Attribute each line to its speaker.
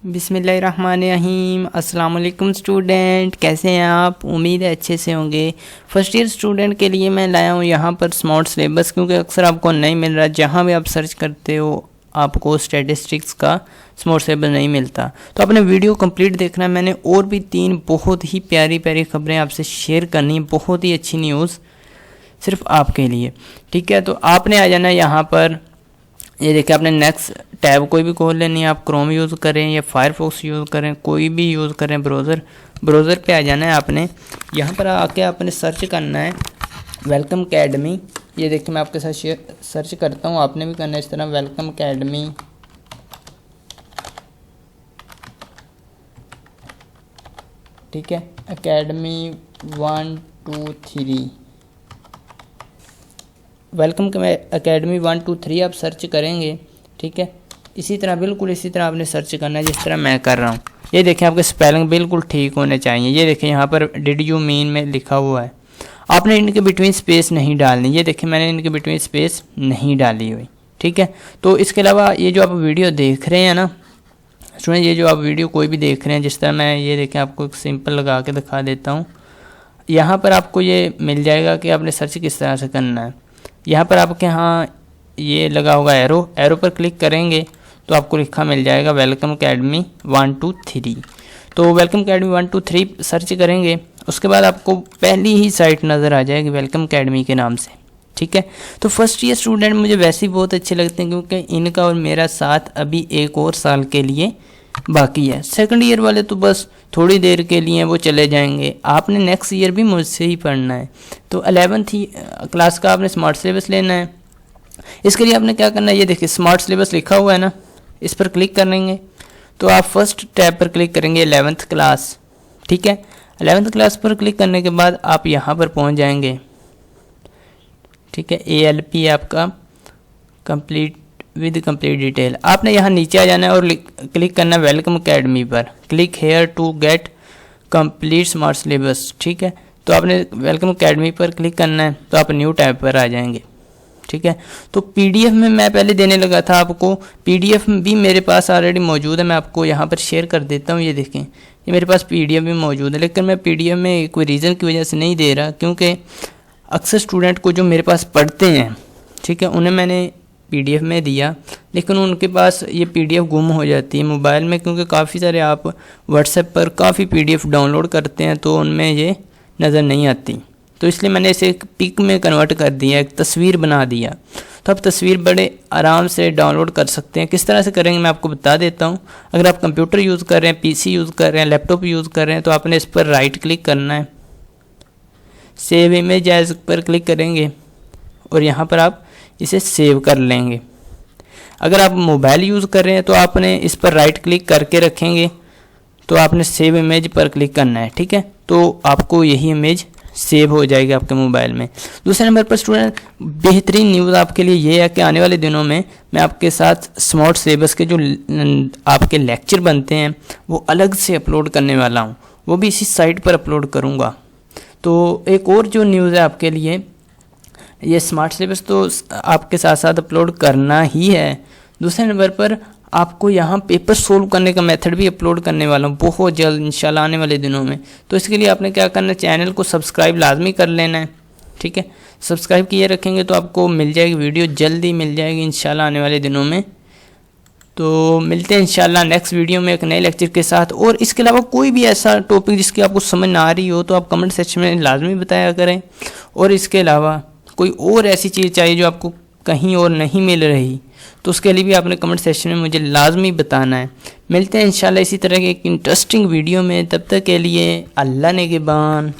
Speaker 1: बिस्मिल्लाहिर्रहमानिर्रहीम। अस्सलाम वालेकुम स्टूडेंट, कैसे हैं आप? उम्मीद है अच्छे से होंगे। फर्स्ट ईयर स्टूडेंट के लिए मैं लाया हूँ यहाँ पर स्मार्ट सिलेबस, क्योंकि अक्सर आपको नहीं मिल रहा। जहाँ भी आप सर्च करते हो आपको स्टैटिस्टिक्स का स्मार्ट सिलेबस नहीं मिलता। तो आपने वीडियो कंप्लीट देखना है। मैंने और भी 3 बहुत ही प्यारी प्यारी खबरें आपसे शेयर करनी है, बहुत ही अच्छी न्यूज़ सिर्फ आपके लिए। ठीक है, तो आपने आ जाना है यहाँ पर। ये देखिए, आपने नेक्स्ट टैब कोई भी खोल लेनी है। आप क्रोम यूज़ करें या फायरफॉक्स यूज़ करें, कोई भी यूज़ करें ब्राउज़र पे आ जाना है आपने। यहाँ पर आके आपने सर्च करना है वेलकम अकेडमी। ये देखिए, मैं आपके साथ सर्च करता हूँ, आपने भी करना है इस तरह वेलकम अकेडमी। ठीक है, अकेडमी 1 2 3, वेलकम अकेडमी 1 2 3 आप सर्च करेंगे। ठीक है, इसी तरह बिल्कुल इसी तरह आपने सर्च करना है जिस तरह मैं कर रहा हूँ। ये देखें, आपके स्पेलिंग बिल्कुल ठीक होने चाहिए। ये देखें, यहाँ पर डिड यू मीन में लिखा हुआ है। आपने इनके बिटवीन स्पेस नहीं डालनी। ये देखें, मैंने इनके बिटवीन स्पेस नहीं डाली हुई। ठीक है, तो इसके अलावा ये जो आप वीडियो देख रहे हैं ना स्टूडेंट, ये जो आप वीडियो कोई भी देख रहे हैं, जिस तरह मैं ये देखें आपको एक सिंपल लगा के दिखा देता हूँ। यहाँ पर आपको ये मिल जाएगा कि आपने सर्च किस तरह से करना है। यहाँ पर आपके यहाँ ये लगा होगा एरो पर क्लिक करेंगे तो आपको लिखा मिल जाएगा वेलकम अकेडमी 1 2 3। तो वेलकम अकेडमी 1 2 3 सर्च करेंगे, उसके बाद आपको पहली ही साइट नज़र आ जाएगी वेलकम अकेडमी के नाम से। ठीक है, तो फर्स्ट ईयर स्टूडेंट मुझे वैसे ही बहुत अच्छे लगते हैं, क्योंकि इनका और मेरा साथ अभी 1 और साल के लिए बाकी है। सेकंड ईयर वाले तो बस थोड़ी देर के लिए वो चले जाएंगे। आपने नेक्स्ट ईयर भी मुझसे ही पढ़ना है। तो 11th क्लास का आपने स्मार्ट सिलेबस लेना है। इसके लिए आपने क्या करना है, ये देखिए स्मार्ट सिलेबस लिखा हुआ है ना, इस पर क्लिक करेंगे तो आप फर्स्ट टैब पर क्लिक करेंगे 11th क्लास। ठीक है, 11th क्लास पर क्लिक करने के बाद आप यहाँ पर पहुँच जाएंगे। ठीक है, ALP आपका कंप्लीट विद कंप्लीट डिटेल। आपने यहाँ नीचे आ जाना है और क्लिक करना है वेलकम अकेडमी पर। Click here to get complete smart syllabus. ठीक है, तो आपने वेलकम अकेडमी पर क्लिक करना है तो आप न्यू टैब पर आ जाएंगे। ठीक है, तो PDF में मैं पहले देने लगा था आपको, PDF भी मेरे पास ऑलरेडी मौजूद है। मैं आपको यहाँ पर शेयर कर देता हूँ। ये देखें, ये मेरे पास PDF भी मौजूद है, लेकिन मैं PDF में कोई रीज़न की वजह से नहीं दे रहा, क्योंकि अक्सर स्टूडेंट को जो मेरे पास पढ़ते हैं, ठीक है, उन्हें मैंने PDF में दिया, लेकिन उनके पास ये PDF गुम हो जाती है मोबाइल में, क्योंकि काफ़ी सारे आप WhatsApp पर काफ़ी PDF डाउनलोड करते हैं तो उनमें ये नज़र नहीं आती। तो इसलिए मैंने इसे एक पिक में कन्वर्ट कर दिया, एक तस्वीर बना दिया। तो आप तस्वीर बड़े आराम से डाउनलोड कर सकते हैं। किस तरह से करेंगे मैं आपको बता देता हूँ। अगर आप कंप्यूटर यूज़ कर रहे हैं, PC यूज़ कर रहे हैं, लैपटॉप यूज़ कर रहे हैं, तो आपने इस पर राइट क्लिक करना है, सेव इमेज एज पर क्लिक करेंगे और यहाँ पर आप इसे सेव कर लेंगे। अगर आप मोबाइल यूज़ कर रहे हैं तो आपने इस पर राइट क्लिक करके रखेंगे तो आपने सेव इमेज पर क्लिक करना है। ठीक है, तो आपको यही इमेज सेव हो जाएगी आपके मोबाइल में। दूसरे नंबर पर स्टूडेंट, बेहतरीन न्यूज़ आपके लिए ये है कि आने वाले दिनों में मैं आपके साथ स्मार्ट सिलेबस के जो आपके लेक्चर बनते हैं वो अलग से अपलोड करने वाला हूँ, वो भी इसी साइट पर अपलोड करूँगा। तो एक और जो न्यूज़ है आपके लिए, ये स्मार्ट सिलेबस तो आपके साथ साथ अपलोड करना ही है। दूसरे नंबर पर आपको यहाँ पेपर सोल्व करने का मेथड भी अपलोड करने वाला हूँ बहुत जल्द इंशाल्लाह आने वाले दिनों में। तो इसके लिए आपने क्या करना है, चैनल को सब्सक्राइब लाजमी कर लेना है। ठीक है, सब्सक्राइब किए रखेंगे तो आपको मिल जाएगी वीडियो, जल्दी मिल जाएगी इंशाल्लाह आने वाले दिनों में। तो मिलते हैं इंशाल्लाह नेक्स्ट वीडियो में एक नए लेक्चर के साथ। और इसके अलावा कोई भी ऐसा टॉपिक जिसकी आपको समझ ना आ रही हो तो आप कमेंट सेक्शन में लाजमी बताया करें। और इसके अलावा कोई और ऐसी चीज़ चाहिए जो आपको कहीं और नहीं मिल रही, तो उसके लिए भी आपने कमेंट सेक्शन में मुझे लाजमी बताना है। मिलते हैं इंशाल्लाह इसी तरह के एक इंटरेस्टिंग वीडियो में। तब तक के लिए अल्लाह निगहबान।